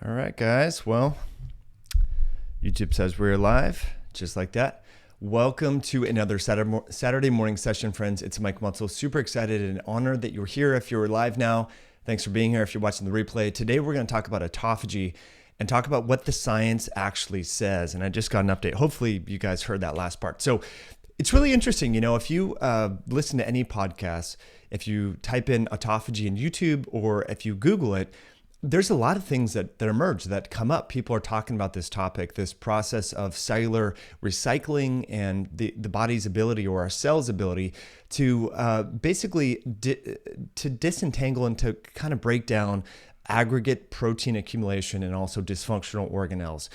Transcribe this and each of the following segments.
All right, guys. Well, YouTube says we're live, just like that. Welcome to another Saturday morning session, friends. It's Mike Mutzel. Super excited and honored that you're here. If you're live now, thanks for being here. If you're watching the replay, today we're going to talk about autophagy and talk about what the science actually says. And I just got an update. Hopefully you guys heard that last part. So it's really interesting. You know, if you listen to any podcasts, if you type in autophagy in YouTube or if you Google it, there's a lot of things that emerge, that come up. People are talking about this topic, this process of cellular recycling and the body's ability, or our cells' ability, to basically to disentangle and to kind of break down aggregate protein accumulation and also dysfunctional organelles.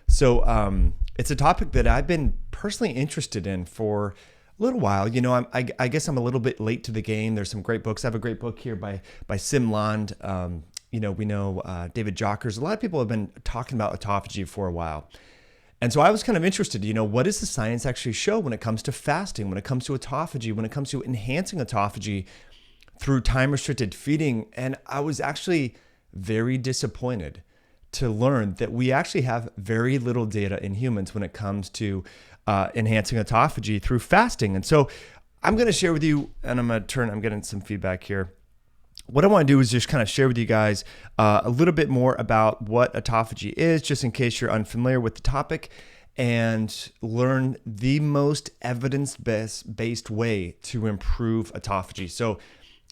So it's a topic that I've been personally interested in for a little while. You know, I guess I'm a little bit late to the game. There's some great books. I have a great book here by Sim Land. You know, we know David Jockers. A lot of people have been talking about autophagy for a while. And so I was kind of interested, you know, what does the science actually show when it comes to fasting, when it comes to autophagy, when it comes to enhancing autophagy through time-restricted feeding? And I was actually very disappointed to learn that we actually have very little data in humans when it comes to enhancing autophagy through fasting. And so I'm going to share with you, and I'm getting some feedback here. What I want to do is just kind of share with you guys a little bit more about what autophagy is, just in case you're unfamiliar with the topic, and learn the most evidence-based way to improve autophagy. So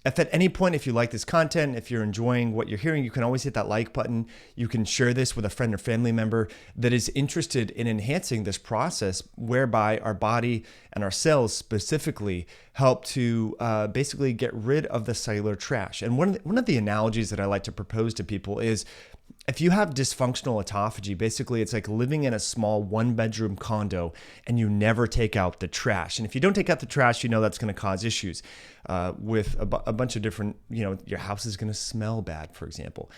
if at any point, if you like this content, if you're enjoying what you're hearing, you can always hit that like button. You can share this with a friend or family member that is interested in enhancing this process, whereby our body and our cells specifically help to basically get rid of the cellular trash. And one of the analogies that I like to propose to people is, if you have dysfunctional autophagy, basically it's like living in a small one-bedroom condo and you never take out the trash. And if you don't take out the trash, you know that's going to cause issues with a bunch of different, you know, your house is going to smell bad, for example.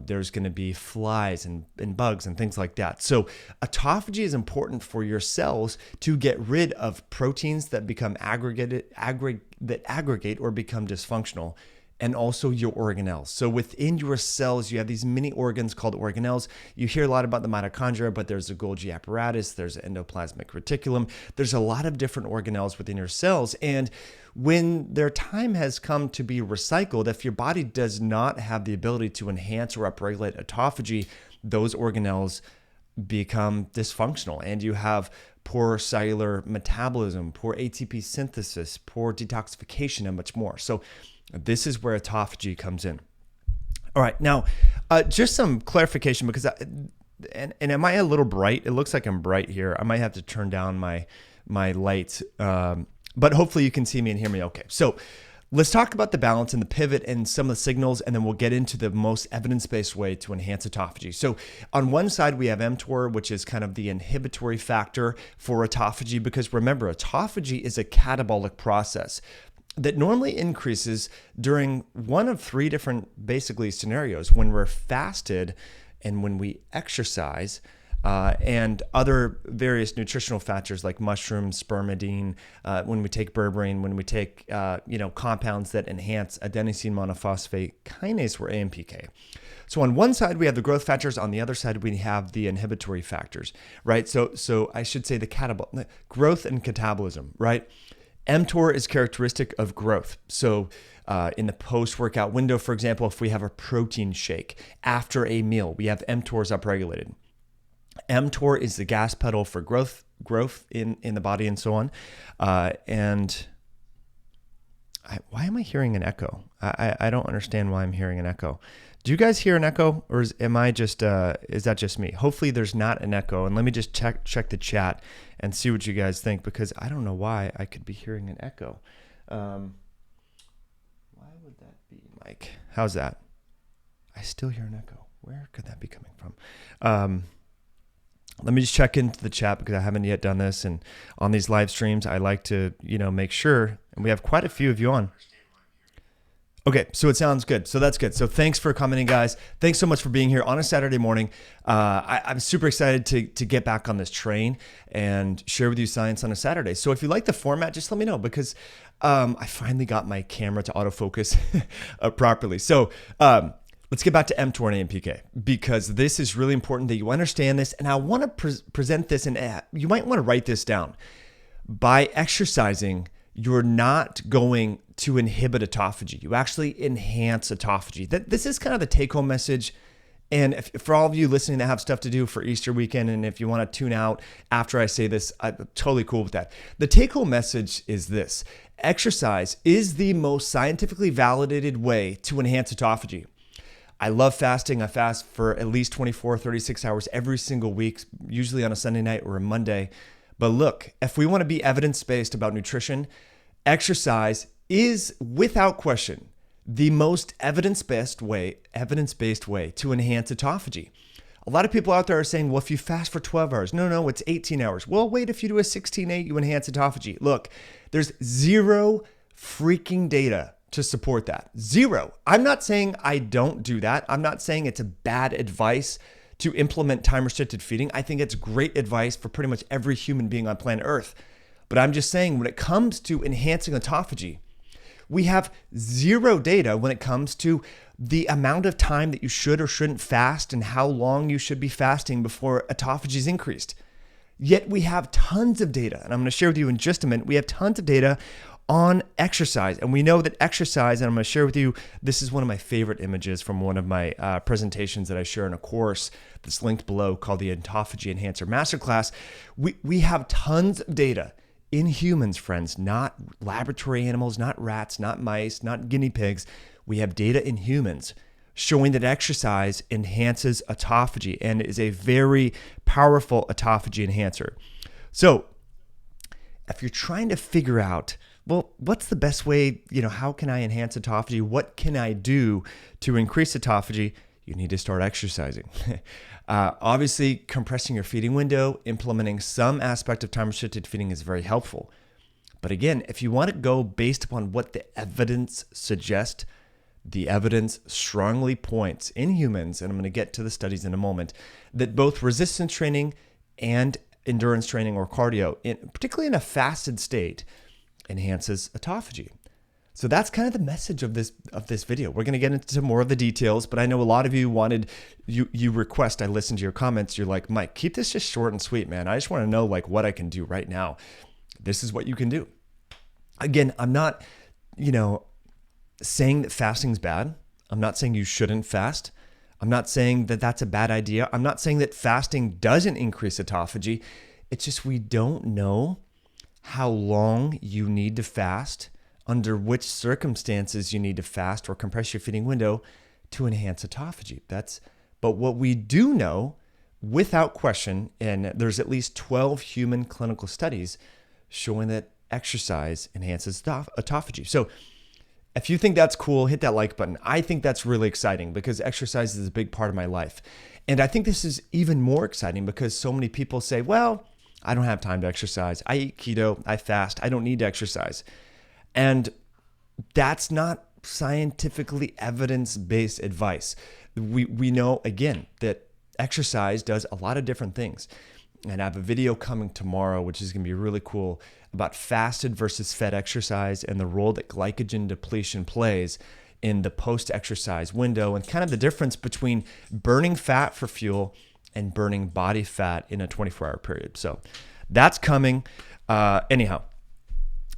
There's going to be flies and bugs and things like that. So autophagy is important for your cells to get rid of proteins that become aggregate or become dysfunctional, and also your organelles. So within your cells, you have these mini organs called organelles. You hear a lot about the mitochondria, but there's a Golgi apparatus, there's an endoplasmic reticulum. There's a lot of different organelles within your cells. And when their time has come to be recycled, if your body does not have the ability to enhance or upregulate autophagy, those organelles become dysfunctional, and you have poor cellular metabolism, poor ATP synthesis, poor detoxification, and much more. So this is where autophagy comes in. All right, now just some clarification, because and am I a little bright? It looks like I'm bright here. I might have to turn down my lights, but hopefully you can see me and hear me okay. So let's talk about the balance and the pivot and some of the signals, and then we'll get into the most evidence-based way to enhance autophagy. So on one side, we have mTOR, which is kind of the inhibitory factor for autophagy, because remember, autophagy is a catabolic process that normally increases during one of three different basically scenarios: when we're fasted, and when we exercise, and other various nutritional factors like mushrooms, spermidine, when we take berberine, when we take compounds that enhance adenosine monophosphate kinase, or AMPK. So on one side we have the growth factors, on the other side we have the inhibitory factors, right? So I should say the growth and catabolism, right? mTOR is characteristic of growth. So in the post-workout window, for example, if we have a protein shake after a meal, we have mTORs upregulated. mTOR is the gas pedal for growth in the body, and so on. Why am I hearing an echo? I don't understand why I'm hearing an echo. Do you guys hear an echo, or is that just me? Hopefully there's not an echo, and let me just check the chat and see what you guys think, because I don't know why I could be hearing an echo. Why would that be, Mike? How's that? I still hear an echo. Where could that be coming from? Let me just check into the chat, because I haven't yet done this, and on these live streams, I like to, make sure, and we have quite a few of you on. Okay, so it sounds good. So that's good. So thanks for commenting, guys. Thanks so much for being here on a Saturday morning. I'm super excited to get back on this train and share with you science on a Saturday. So if you like the format, just let me know, because I finally got my camera to autofocus properly. So let's get back to mTOR and PK, because this is really important that you understand this. And I want to present this, and you might want to write this down. By exercising, you're not going to inhibit autophagy. You actually enhance autophagy. This is kind of the take-home message. And for all of you listening that have stuff to do for Easter weekend, and if you want to tune out after I say this, I'm totally cool with that. The take-home message is this: exercise is the most scientifically validated way to enhance autophagy. I love fasting. I fast for at least 24, 36 hours every single week, usually on a Sunday night or a Monday. But look, if we want to be evidence-based about nutrition, exercise is, without question, the most evidence-based way to enhance autophagy. A lot of people out there are saying, well, if you fast for 12 hours, no, it's 18 hours. Well, wait, if you do a 16-8, you enhance autophagy. Look, there's zero freaking data to support that. Zero. I'm not saying I don't do that. I'm not saying it's a bad advice to implement time-restricted feeding. I think it's great advice for pretty much every human being on planet Earth. But I'm just saying, when it comes to enhancing autophagy, we have zero data when it comes to the amount of time that you should or shouldn't fast and how long you should be fasting before autophagy is increased. Yet we have tons of data, and I'm going to share with you in just a minute, we have tons of data on exercise. And we know that exercise, and I'm going to share with you, this is one of my favorite images from one of my presentations that I share in a course that's linked below called the Autophagy Enhancer Masterclass. We have tons of data in humans, friends, not laboratory animals, not rats, not mice, not guinea pigs. We have data in humans showing that exercise enhances autophagy and is a very powerful autophagy enhancer. So if you're trying to figure out, well, what's the best way, how can I enhance autophagy? What can I do to increase autophagy? You need to start exercising. Obviously, compressing your feeding window, implementing some aspect of time-restricted feeding is very helpful. But again, if you want to go based upon what the evidence suggests, the evidence strongly points in humans, and I'm going to get to the studies in a moment, that both resistance training and endurance training or cardio, particularly in a fasted state, enhances autophagy. So that's kind of the message of this video. We're going to get into more of the details, but I know a lot of you you request, I listened to your comments, you're like, Mike, keep this just short and sweet, man. I just want to know what I can do right now. This is what you can do. Again, I'm not, saying that fasting's bad. I'm not saying you shouldn't fast. I'm not saying that that's a bad idea. I'm not saying that fasting doesn't increase autophagy. It's just we don't know how long you need to fast, under which circumstances you need to fast or compress your feeding window to enhance autophagy. But what we do know, without question, and there's at least 12 human clinical studies showing that exercise enhances autophagy. So if you think that's cool, hit that like button. I think that's really exciting because exercise is a big part of my life. And I think this is even more exciting because so many people say, well, I don't have time to exercise. I eat keto, I fast, I don't need to exercise. And that's not scientifically evidence-based advice. We know, again, that exercise does a lot of different things. And I have a video coming tomorrow, which is going to be really cool, about fasted versus fed exercise and the role that glycogen depletion plays in the post-exercise window and kind of the difference between burning fat for fuel and burning body fat in a 24-hour period. So that's coming. Anyhow,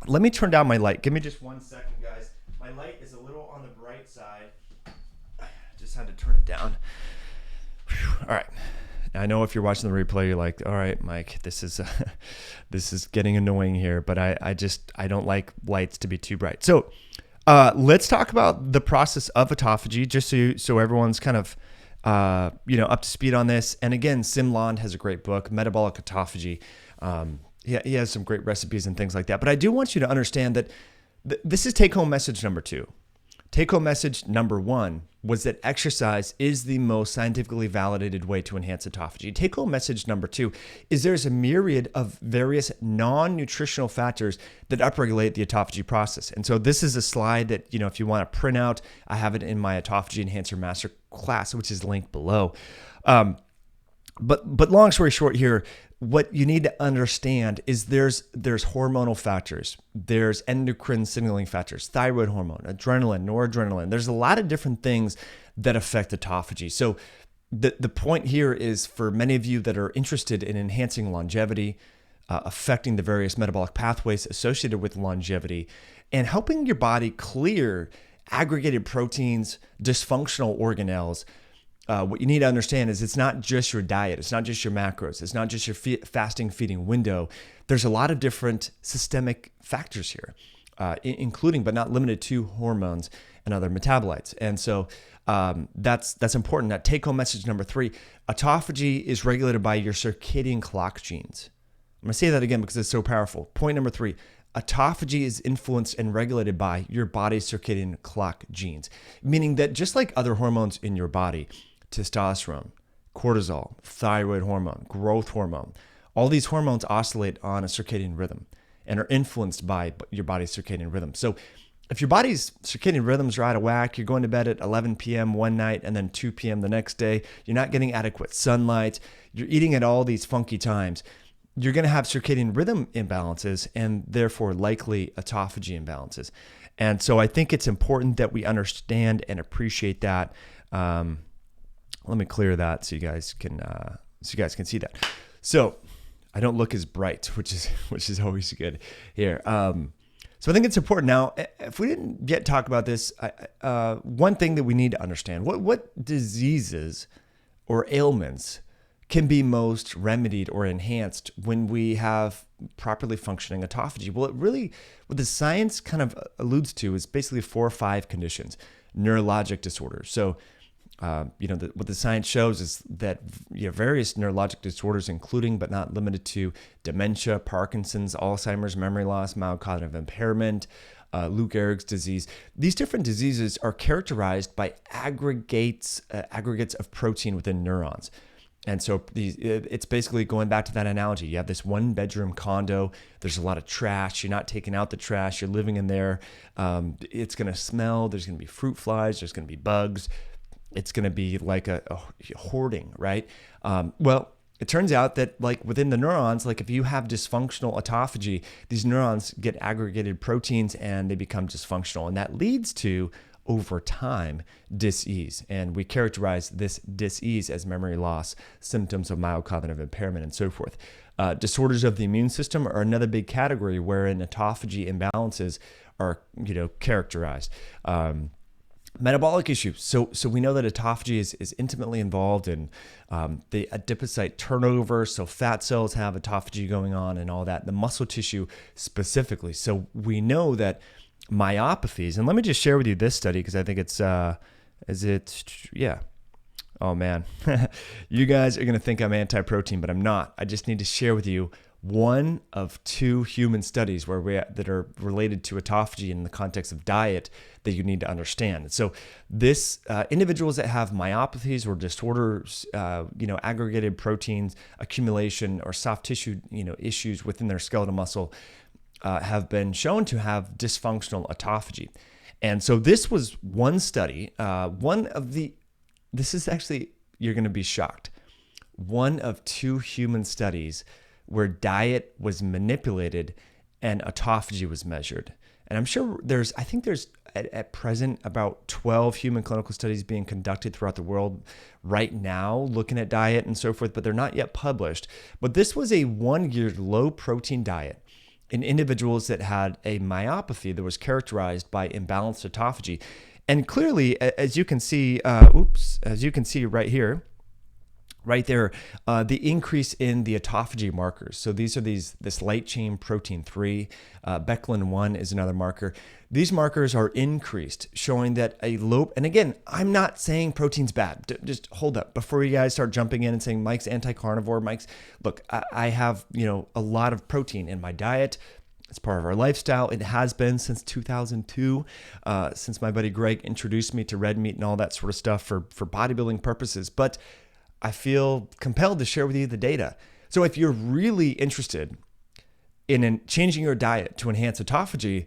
let me turn down my light. Give me just 1 second, guys. My light is a little on the bright side. Just had to turn it down. Whew. All right. Now, I know if you're watching the replay, you're like, all right, Mike, this is getting annoying here, but I don't like lights to be too bright. So let's talk about the process of autophagy, just so everyone's kind of up to speed on this. And again, Sim Lond has a great book, Metabolic Autophagy. He has some great recipes and things like that. But I do want you to understand that this is take-home message number 2. Take-home message number 1 was that exercise is the most scientifically validated way to enhance autophagy. Take-home message number 2 is there's a myriad of various non-nutritional factors that upregulate the autophagy process. And so this is a slide that, if you want to print out, I have it in my Autophagy Enhancer Master class, which is linked below. But long story short here, what you need to understand is there's hormonal factors, there's endocrine signaling factors, thyroid hormone, adrenaline, noradrenaline. There's a lot of different things that affect autophagy. So the point here is for many of you that are interested in enhancing longevity, affecting the various metabolic pathways associated with longevity, and helping your body clear aggregated proteins, dysfunctional organelles. What you need to understand is it's not just your diet. It's not just your macros. It's not just your fasting feeding window. There's a lot of different systemic factors here, including but not limited to hormones and other metabolites. And so that's important. Now, take-home message number 3, autophagy is regulated by your circadian clock genes. I'm going to say that again because it's so powerful. Point number 3, autophagy is influenced and regulated by your body's circadian clock genes, meaning that just like other hormones in your body, testosterone, cortisol, thyroid hormone, growth hormone, all these hormones oscillate on a circadian rhythm and are influenced by your body's circadian rhythm. So if your body's circadian rhythms are out of whack, you're going to bed at 11 p.m. one night and then 2 p.m. the next day, you're not getting adequate sunlight, you're eating at all these funky times, you're going to have circadian rhythm imbalances and therefore likely autophagy imbalances. And so I think it's important that we understand and appreciate that. Let me clear that so you guys can see that. So I don't look as bright, which is always good here. So I think it's important. Now, if we didn't yet talk about this, one thing that we need to understand, what diseases or ailments can be most remedied or enhanced when we have properly functioning autophagy? Well, what the science kind of alludes to is basically 4 or 5 conditions, neurologic disorders. So, what the science shows is that various neurologic disorders, including but not limited to dementia, Parkinson's, Alzheimer's, memory loss, mild cognitive impairment, Lou Gehrig's disease. These different diseases are characterized by aggregates of protein within neurons. And so it's basically going back to that analogy. You have this 1-bedroom condo. There's a lot of trash. You're not taking out the trash. You're living in there. It's going to smell. There's going to be fruit flies. There's going to be bugs. It's going to be like a hoarding, right? Well, it turns out that like within the neurons, like if you have dysfunctional autophagy, these neurons get aggregated proteins and they become dysfunctional. And that leads to, over time, dis-ease. And we characterize this dis-ease as memory loss, symptoms of mild cognitive impairment, and so forth. Disorders of the immune system are another big category wherein autophagy imbalances are, characterized. Metabolic issues. So we know that autophagy is intimately involved in the adipocyte turnover. So fat cells have autophagy going on and all that. The muscle tissue specifically. So we know that myopathies, and let me just share with you this study because I think it's, Oh man, you guys are going to think I'm anti-protein, but I'm not. I just need to share with you one of 2 human studies that are related to autophagy in the context of diet that you need to understand. So this individuals that have myopathies or disorders, aggregated proteins accumulation or soft tissue, issues within their skeletal muscle have been shown to have dysfunctional autophagy. And so this was one study, this is actually, you're going to be shocked, one of 2 human studies where diet was manipulated and autophagy was measured. And I'm sure there's at present about 12 human clinical studies being conducted throughout the world right now looking at diet and so forth, but they're not yet published. But this was a 1-year low protein diet in individuals that had a myopathy that was characterized by imbalanced autophagy. And clearly, as you can see, right here, right there, the increase in the autophagy markers. So these are this light chain protein 3, Beclin-1 is another marker. These markers are increased, showing that a low, and again, I'm not saying protein's bad. Just hold up before you guys start jumping in and saying Mike's anti-carnivore. Look, I have, a lot of protein in my diet. It's part of our lifestyle. It has been since 2002, since my buddy Greg introduced me to red meat and all that sort of stuff for bodybuilding purposes. But I feel compelled to share with you the data. So if you're really interested in changing your diet to enhance autophagy,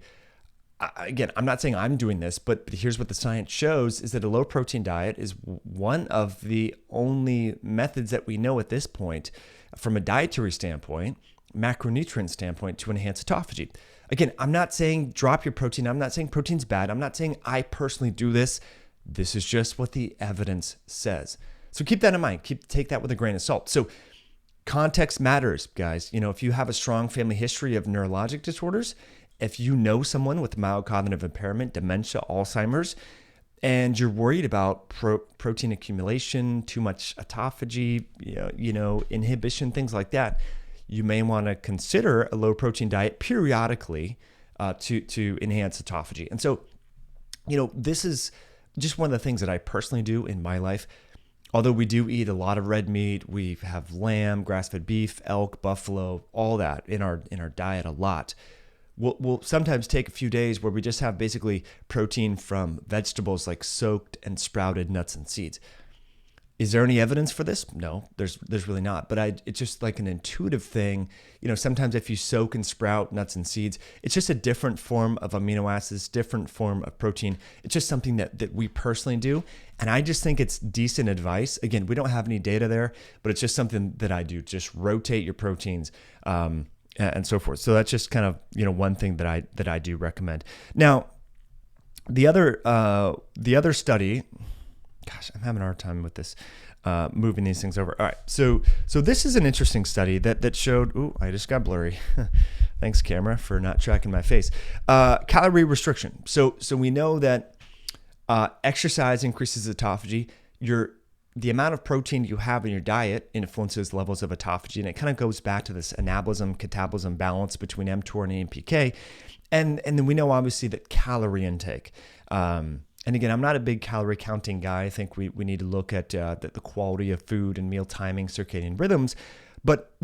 again, I'm not saying I'm doing this, but here's what the science shows is that a low protein diet is one of the only methods that we know at this point from a dietary standpoint, macronutrient standpoint, to enhance autophagy. Again, I'm not saying drop your protein. I'm not saying protein's bad. I'm not saying I personally do this. This is just what the evidence says. So keep that in mind. Take that with a grain of salt. So context matters, guys. If you have a strong family history of neurologic disorders, if you know someone with mild cognitive impairment, dementia, Alzheimer's, and you're worried about protein accumulation, too much autophagy, inhibition, things like that, you may want to consider a low protein diet periodically to enhance autophagy. And so, this is just one of the things that I personally do in my life. Although we do eat a lot of red meat, we have lamb, grass-fed beef, elk, buffalo, all that in our diet a lot. We'll sometimes take a few days where we just have basically protein from vegetables like soaked and sprouted nuts and seeds. Is there any evidence for this? No, there's really not. But it's just like an intuitive thing. Sometimes if you soak and sprout nuts and seeds, it's just a different form of amino acids, different form of protein. It's just something that we personally do. And I just think it's decent advice. Again, we don't have any data there, but it's just something that I do. Just rotate your proteins and so forth. So that's just kind of, one thing that I do recommend. Now, the other study, gosh, I'm having a hard time with this, moving these things over. All right, so this is an interesting study that showed. Ooh, I just got blurry. Thanks, camera, for not tracking my face. Calorie restriction. So we know that exercise increases autophagy. The amount of protein you have in your diet influences levels of autophagy, and it kind of goes back to this anabolism-catabolism balance between mTOR and AMPK. And then we know obviously that calorie intake. And again, I'm not a big calorie counting guy. I think we need to look at the quality of food and meal timing, circadian rhythms. But,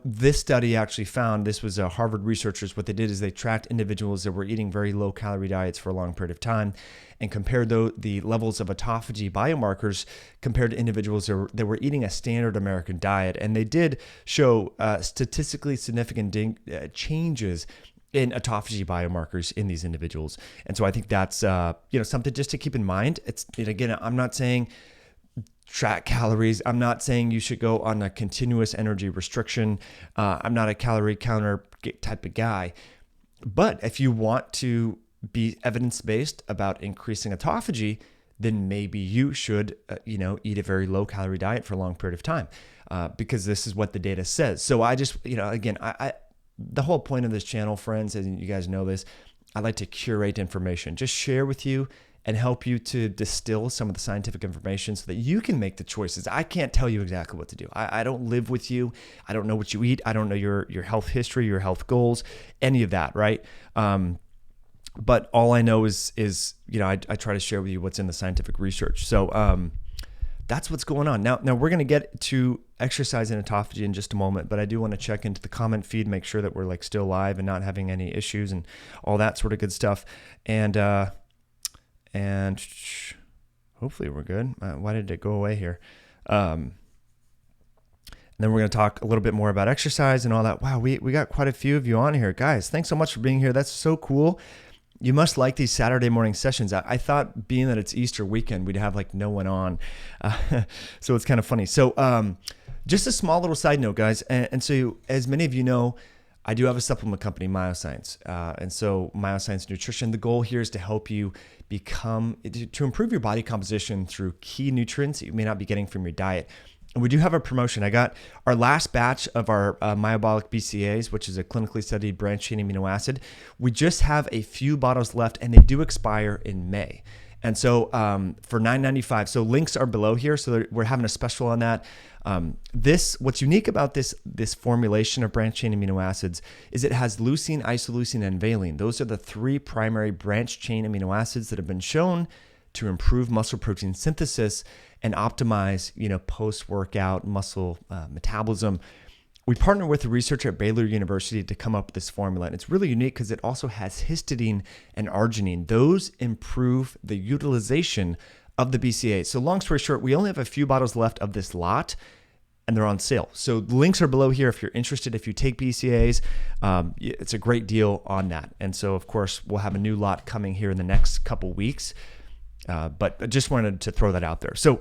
this study actually found, this was Harvard researchers, what they did is they tracked individuals that were eating very low calorie diets for a long period of time and compared the levels of autophagy biomarkers compared to individuals that were eating a standard American diet. And they did show statistically significant changes in autophagy biomarkers in these individuals. And so I think that's, something just to keep in mind. Again, I'm not saying track calories. I'm not saying you should go on a continuous energy restriction. I'm not a calorie counter type of guy. But if you want to be evidence-based about increasing autophagy, then maybe you should, eat a very low calorie diet for a long period of time, because this is what the data says. So I just, again, the whole point of this channel, friends, and you guys know this, I like to curate information, just share with you and help you to distill some of the scientific information so that you can make the choices. I can't tell you exactly what to do. I don't live with you. I don't know what you eat. I don't know your health history, your health goals, any of that, right? But all I know is I try to share with you what's in the scientific research. So that's what's going on. Now we're going to get to exercise and autophagy in just a moment, but I do want to check into the comment feed, make sure that we're still live and not having any issues and all that sort of good stuff. And hopefully we're good. Why did it go away here? And then we're going to talk a little bit more about exercise and all that. Wow, we got quite a few of you on here. Guys, thanks so much for being here. That's so cool. You must like these Saturday morning sessions. I thought being that it's Easter weekend, we'd have no one on. So it's kind of funny. So just a small little side note, guys. And so as many of you know, I do have a supplement company, Myoscience. And so Myoscience Nutrition, the goal here is to help you to improve your body composition through key nutrients that you may not be getting from your diet. And we do have a promotion. I got our last batch of our Myobolic BCAAs, which is a clinically studied branched-chain amino acid. We just have a few bottles left, and they do expire in May. And so for $9.95, so links are below here. So we're having a special on that. What's unique about this formulation of branched-chain amino acids is it has leucine, isoleucine, and valine. Those are the three primary branched-chain amino acids that have been shown to improve muscle protein synthesis and optimize, post-workout muscle metabolism. We partnered with a researcher at Baylor University to come up with this formula, and it's really unique because it also has histidine and arginine. Those improve the utilization of the BCAAs. So long story short, we only have a few bottles left of this lot. and they're on sale. So the links are below here if you're interested. If you take BCAAs, it's a great deal on that. And so, of course, we'll have a new lot coming here in the next couple weeks. But I just wanted to throw that out there. So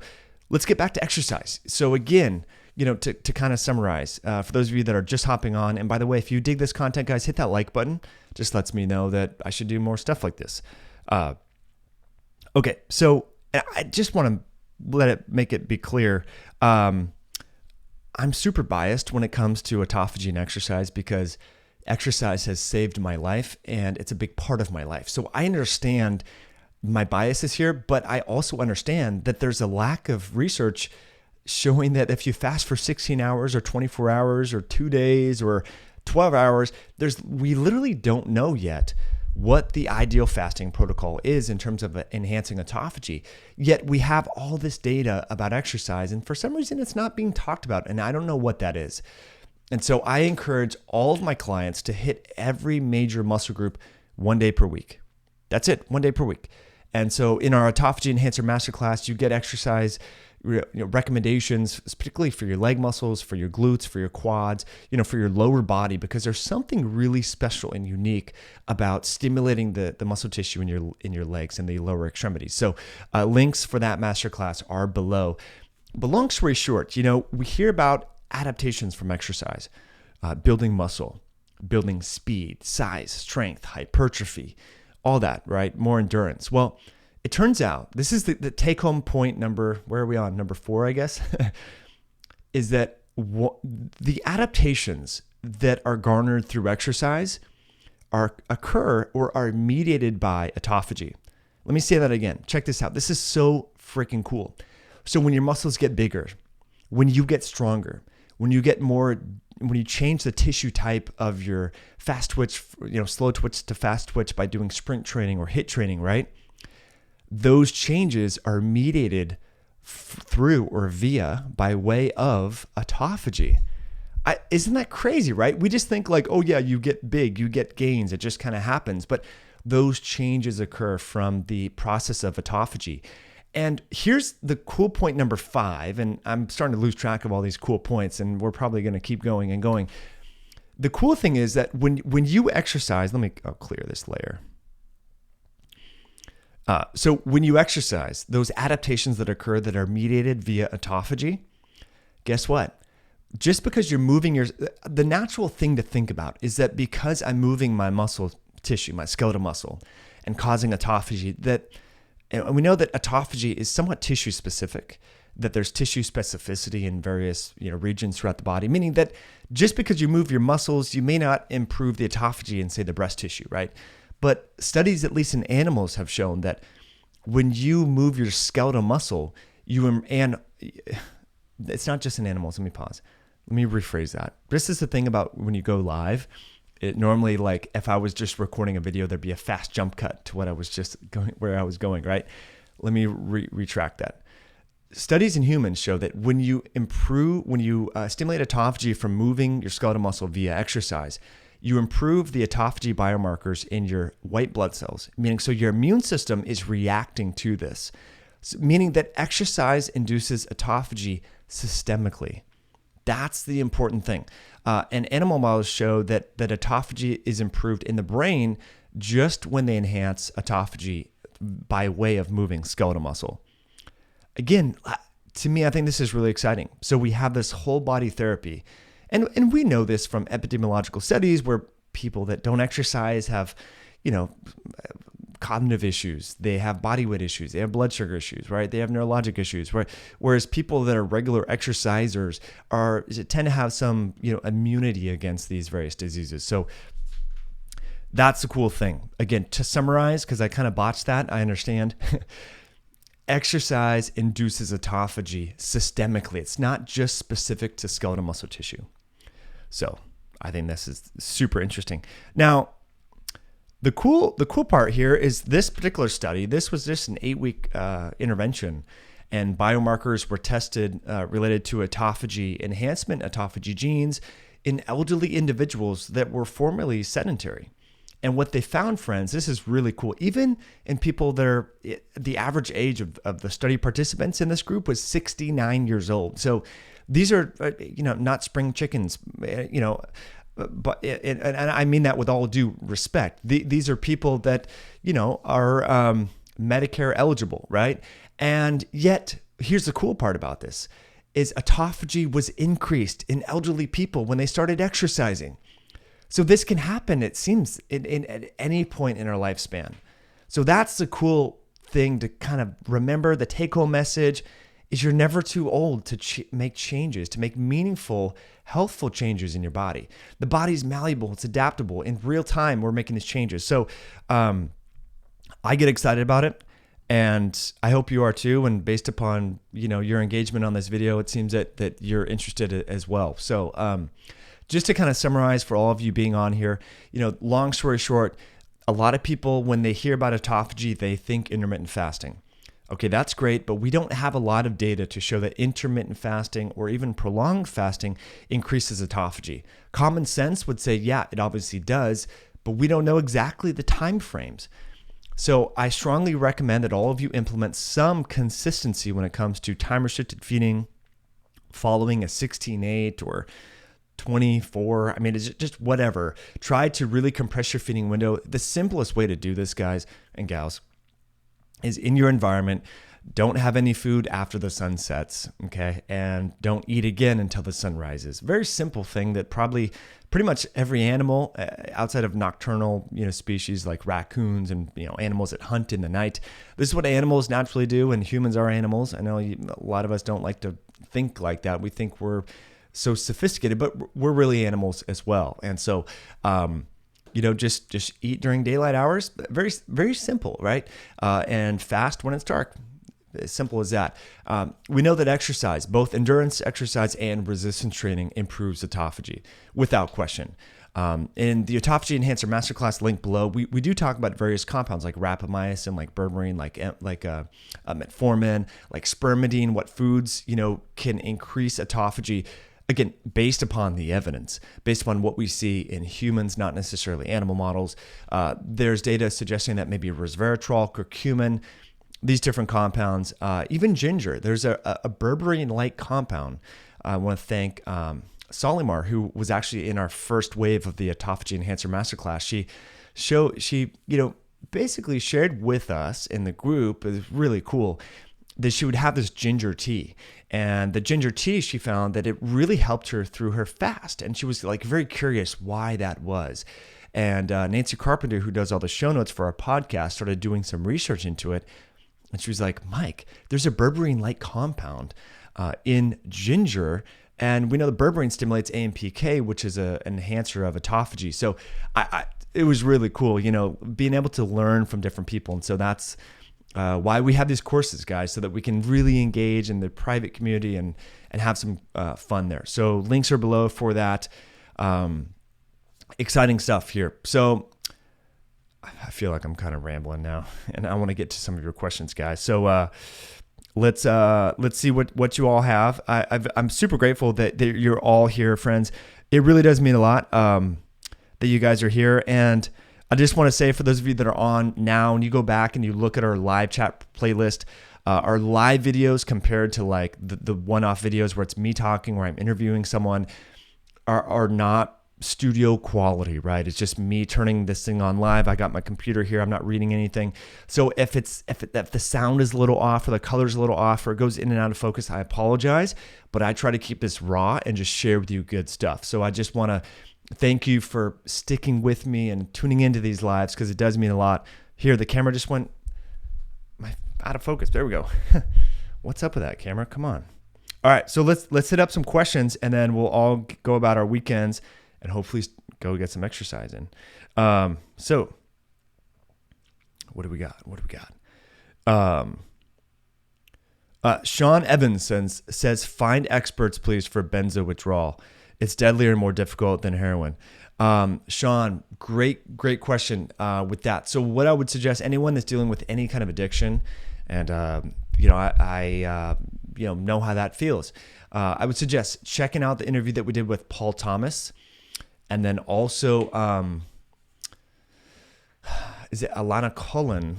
let's get back to exercise. So again, to kind of summarize, for those of you that are just hopping on, and by the way, if you dig this content, guys, hit that like button. Just lets me know that I should do more stuff like this. Okay, so I just want to make it be clear. I'm super biased when it comes to autophagy and exercise because exercise has saved my life and it's a big part of my life. So I understand my biases here, but I also understand that there's a lack of research showing that if you fast for 16 hours or 24 hours or 2 days or 12 hours, we literally don't know yet what the ideal fasting protocol is in terms of enhancing autophagy. Yet we have all this data about exercise, and for some reason it's not being talked about, and I don't know what that is. And so I encourage all of my clients to hit every major muscle group 1 day per week. That's it, 1 day per week. And so in our Autophagy Enhancer Masterclass, you get exercise recommendations, particularly for your leg muscles, for your glutes, for your quads, for your lower body, because there's something really special and unique about stimulating the muscle tissue in your legs and the lower extremities. So links for that masterclass are below. But long story short, we hear about adaptations from exercise, building muscle, building speed, size, strength, hypertrophy, all that, right? More endurance. Well, it turns out, this is the take-home point where are we on? Number 4, I guess, is that the adaptations that are garnered through exercise occur or are mediated by autophagy. Let me say that again. Check this out. This is so freaking cool. So when your muscles get bigger, when you get stronger, when you change the tissue type of your fast twitch, slow twitch to fast twitch by doing sprint training or HIIT training, right? Those changes are mediated through or by way of autophagy. Isn't that crazy, right? We just think like, oh yeah, you get big, you get gains, it just kind of happens. But those changes occur from the process of autophagy. And here's the cool point number 5, and I'm starting to lose track of all these cool points, and we're probably going to keep going and going. The cool thing is that when you exercise, let me clear this layer. So when you exercise, those adaptations that occur that are mediated via autophagy, guess what? Just because you're moving the natural thing to think about is that because I'm moving my muscle tissue, my skeletal muscle, and causing autophagy, and we know that autophagy is somewhat tissue specific, that there's tissue specificity in various regions throughout the body, meaning that just because you move your muscles, you may not improve the autophagy in, say, the breast tissue, right? But studies, at least in animals, have shown that when you move your skeletal muscle, and it's not just in animals. Let me pause. Let me rephrase that. This is the thing about when you go live. It normally, like if I was just recording a video, there'd be a fast jump cut to what I was just going, where I was going, right? Let me retract that. Studies in humans show that when you stimulate autophagy from moving your skeletal muscle via exercise, you improve the autophagy biomarkers in your white blood cells, meaning so your immune system is reacting to this, meaning that exercise induces autophagy systemically. That's the important thing. And animal models show that autophagy is improved in the brain just when they enhance autophagy by way of moving skeletal muscle. Again, to me, I think this is really exciting. So we have this whole body therapy. And we know this from epidemiological studies where people that don't exercise have, cognitive issues, they have body weight issues, they have blood sugar issues, right? They have neurologic issues, right? Whereas people that are regular exercisers tend to have some, immunity against these various diseases. So that's the cool thing. Again, to summarize, because I kind of botched that, I understand. Exercise induces autophagy systemically. It's not just specific to skeletal muscle tissue. So I think this is super interesting. Now, the cool part here is this particular study. This was just an 8-week intervention, and biomarkers were tested related to autophagy enhancement, autophagy genes in elderly individuals that were formerly sedentary. And what they found, friends, this is really cool. Even in people that are, the average age of the study participants in this group was 69 years old. So These are, not spring chickens, but and I mean that with all due respect. These are people that, are Medicare eligible, right? And yet, here's the cool part about this, is autophagy was increased in elderly people when they started exercising. So this can happen, it seems, at any point in our lifespan. So that's the cool thing to kind of remember. The take-home message is you're never too old to make changes, to make meaningful, healthful changes in your body. The body's malleable, it's adaptable. In real time, we're making these changes. So I get excited about it, and I hope you are too. And based upon your engagement on this video, it seems that you're interested as well. So just to kind of summarize for all of you being on here, long story short, a lot of people, when they hear about autophagy, they think intermittent fasting. Okay, that's great, but we don't have a lot of data to show that intermittent fasting or even prolonged fasting increases autophagy. Common sense would say, yeah, it obviously does, but we don't know exactly the time frames. So I strongly recommend that all of you implement some consistency when it comes to time-restricted feeding, following a 16-8 or 24. I mean, it's just whatever. Try to really compress your feeding window. The simplest way to do this, guys and gals, is in your environment. Don't have any food after the sun sets, okay? And don't eat again until the sun rises. Very simple thing that probably pretty much every animal outside of nocturnal, species like raccoons and, animals that hunt in the night. This is what animals naturally do, and humans are animals. I know a lot of us don't like to think like that. We think we're so sophisticated, but we're really animals as well. And so, just eat during daylight hours. Very, very simple, right? And fast when it's dark. As simple as that. We know that exercise, both endurance exercise and resistance training, improves autophagy without question. In the Autophagy Enhancer Masterclass link below, we do talk about various compounds like rapamycin, like berberine, like metformin, like spermidine, what foods, can increase autophagy. Again, based upon the evidence, based upon what we see in humans, not necessarily animal models. There's data suggesting that maybe resveratrol, curcumin, these different compounds, even ginger. There's a berberine-like compound. I want to thank Solimar, who was actually in our first wave of the Autophagy Enhancer Masterclass. She basically shared with us in the group, it was really cool, that she would have this ginger tea. And the ginger tea, she found that it really helped her through her fast. And she was like very curious why that was. And Nancy Carpenter, who does all the show notes for our podcast, started doing some research into it. And she was like, Mike, there's a berberine-like compound in ginger. And we know the berberine stimulates AMPK, which is an enhancer of autophagy. So it was really cool, being able to learn from different people. And so that's why we have these courses, guys, so that we can really engage in the private community and have some fun there. So links are below for that. Exciting stuff here. So I feel like I'm kind of rambling now, and I want to get to some of your questions, guys. So let's see what you all have. I'm super grateful that you're all here, friends. It really does mean a lot that you guys are here. And I just want to say, for those of you that are on now, and you go back and you look at our live chat playlist, our live videos compared to like the one-off videos where it's me talking, where I'm interviewing someone, are not studio quality, right? It's just me turning this thing on live. I got my computer here. I'm not reading anything. So if the sound is a little off, or the color's a little off, or it goes in and out of focus, I apologize. But I try to keep this raw and just share with you good stuff. So I just want to thank you for sticking with me and tuning into these lives, because it does mean a lot. Here, the camera just went out of focus. There we go. What's up with that, camera? Come on. All right, so let's hit up some questions, and then we'll all go about our weekends and hopefully go get some exercise in. So what do we got? Sean Evans says, find experts, please, for benzo withdrawal. It's deadlier and more difficult than heroin. Sean, great question with that. So what I would suggest, anyone that's dealing with any kind of addiction, and I know how that feels. I would suggest checking out the interview that we did with Paul Thomas, and then also, is it Alana Cullen?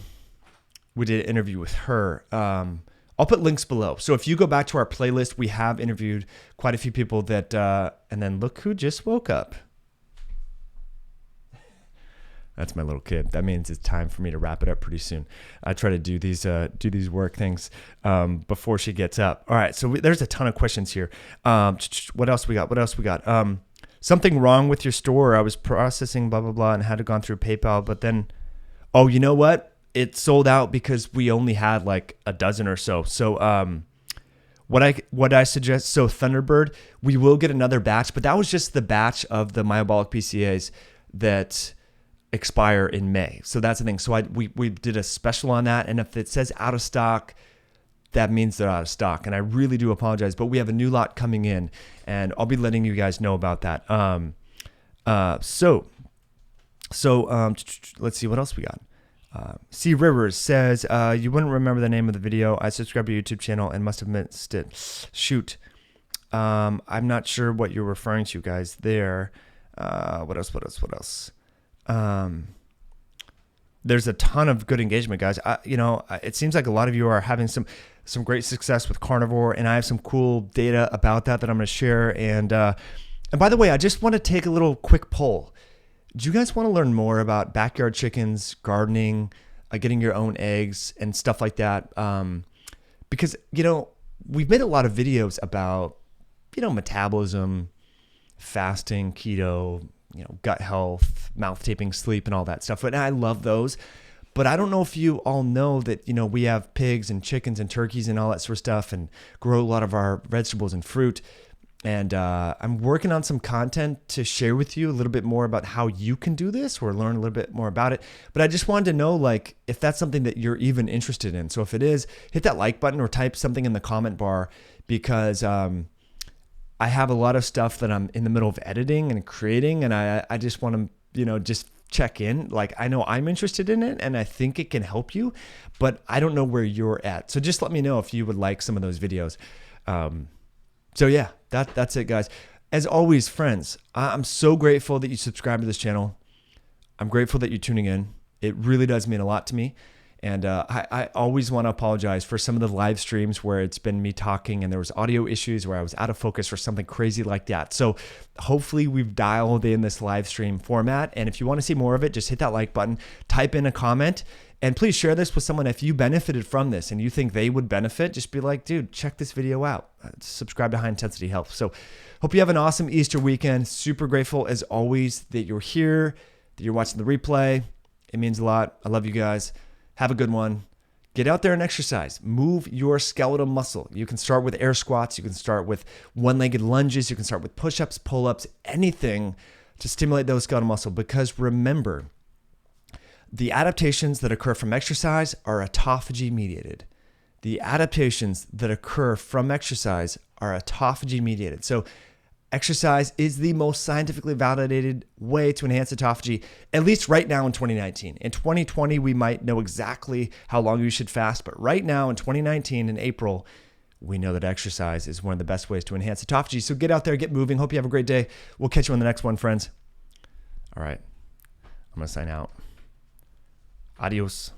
We did an interview with her. I'll put links below. So if you go back to our playlist, we have interviewed quite a few people that, and then look who just woke up. That's my little kid. That means it's time for me to wrap it up pretty soon. I try to do these work things before she gets up. All right, so there's a ton of questions here. What else we got? Something wrong with your store? I was processing blah blah blah and had to gone through PayPal, but then, oh, you know what? It sold out because we only had like a dozen or so. So what I suggest? So Thunderbird, we will get another batch, but that was just the batch of the Myobolic PCAs that expire in May. So that's the thing. So we did a special on that. And if it says out of stock, that means they're out of stock. And I really do apologize, but we have a new lot coming in and I'll be letting you guys know about that. So let's see what else we got. C Rivers says, you wouldn't remember the name of the video. I subscribed to your YouTube channel and must have missed it. Shoot. I'm not sure what you're referring to, guys, there. What else? There's a ton of good engagement, guys. It seems like a lot of you are having some great success with carnivore, and I have some cool data about that I'm going to share. And by the way, I just want to take a little quick poll. Do you guys want to learn more about backyard chickens, gardening, getting your own eggs and stuff like that? Because, we've made a lot of videos about, metabolism, fasting, keto, gut health, mouth taping, sleep, and all that stuff. And I love those. But I don't know if you all know that, we have pigs and chickens and turkeys and all that sort of stuff and grow a lot of our vegetables and fruit. And I'm working on some content to share with you a little bit more about how you can do this or learn a little bit more about it. But I just wanted to know, if that's something that you're even interested in. So if it is, hit that like button or type something in the comment bar because I have a lot of stuff that I'm in the middle of editing and creating. And I just want to, just check in. I know I'm interested in it and I think it can help you, but I don't know where you're at. So just let me know if you would like some of those videos. So yeah, that's it, guys. As always, friends, I'm so grateful that you subscribe to this channel. I'm grateful that you're tuning in. It really does mean a lot to me. And I always want to apologize for some of the live streams where it's been me talking and there was audio issues where I was out of focus or something crazy like that. So hopefully we've dialed in this live stream format. And if you want to see more of it, just hit that like button, type in a comment, and please share this with someone. If you benefited from this and you think they would benefit, just be like, dude, check this video out. Subscribe to High Intensity Health. So hope you have an awesome Easter weekend. Super grateful as always that you're here, that you're watching the replay. It means a lot. I love you guys. Have a good one. Get out there and exercise. Move your skeletal muscle. You can start with air squats. You can start with one-legged lunges. You can start with push-ups, pull-ups, anything to stimulate those skeletal muscle. Because remember, the adaptations that occur from exercise are autophagy mediated. The adaptations that occur from exercise are autophagy mediated. So exercise is the most scientifically validated way to enhance autophagy, at least right now in 2019. In 2020, we might know exactly how long you should fast, but right now in 2019, in April, we know that exercise is one of the best ways to enhance autophagy. So get out there, get moving. Hope you have a great day. We'll catch you on the next one, friends. All right, I'm going to sign out. Adios.